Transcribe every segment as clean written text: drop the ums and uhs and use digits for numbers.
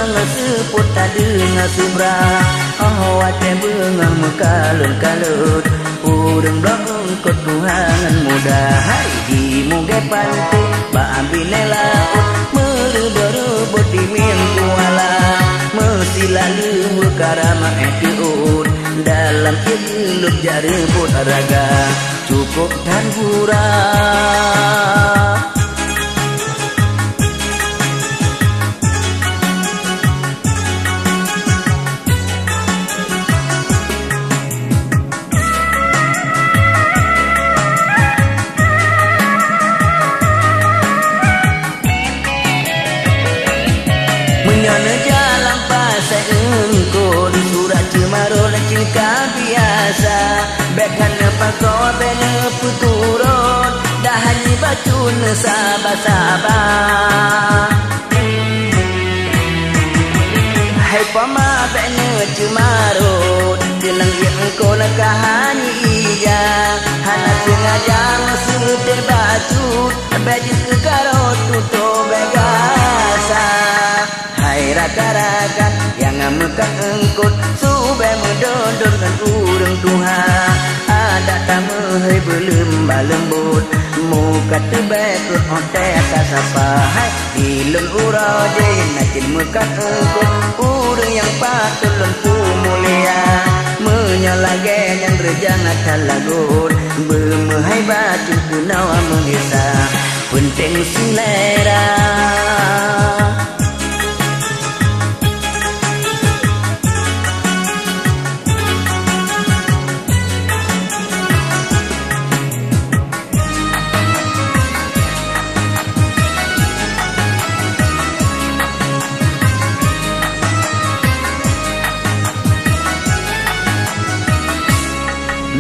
bengang seput tadi ngasubra oh wate bengang mekalun-kalun urang blong kot tuhangan muda hai di muge pantai baambine laut merebut di minggu alam mesti lalu karama etiut dalam hidup jarebut raga cukup dan hurah. Menyana jalan pasai engkau di surat cemaro cinta biasa bekana pakau bena puturun dah hanya bacun sabah-sabah hai pama bena cemaro jelang yang engkau nak kahani iya hana sengaja masute bacut baju kekaro tuto begasa hai raga-raga yang ngamekan engkut subay medondon dengan urang Tuhan ada tamu hai belum balembut muka tebekut otek kasapa hai dilun urau jai nacin mekan engkut urang yang patut lempu mulia menyala genyan rejana talagut bermehai batu kunawa menggisa penting selera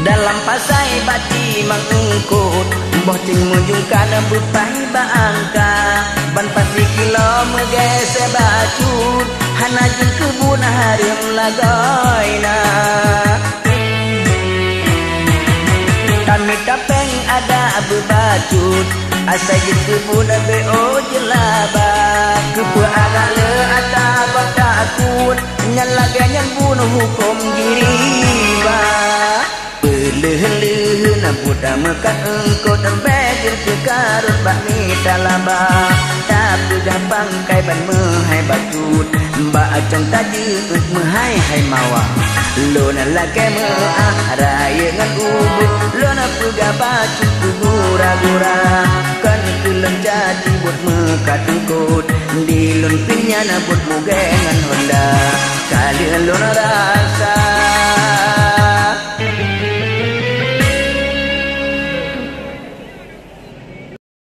dalam pasai bati mangungkut bohting munjungkan bupai baangka ban pasti kilo megese bacut hana jeng kebun harim lagoina kami kapeng ada bebacut asa jeng kebun beo jelaba kepu agak le ata bakakut nyan lage nyan bunuh hukum giriba leh-leh na budak mekat engkau dan begir kekarut bakmi talaba tapi gampang kai ban mehai bacut mbak acong tajut mehai hai mawa lo na lake meah raya ngan ubuk lo na puga bacut gura-gura kan kelem jadi buat mekat engkau di lun pinya na buat muge ngan honda kali lo na rasa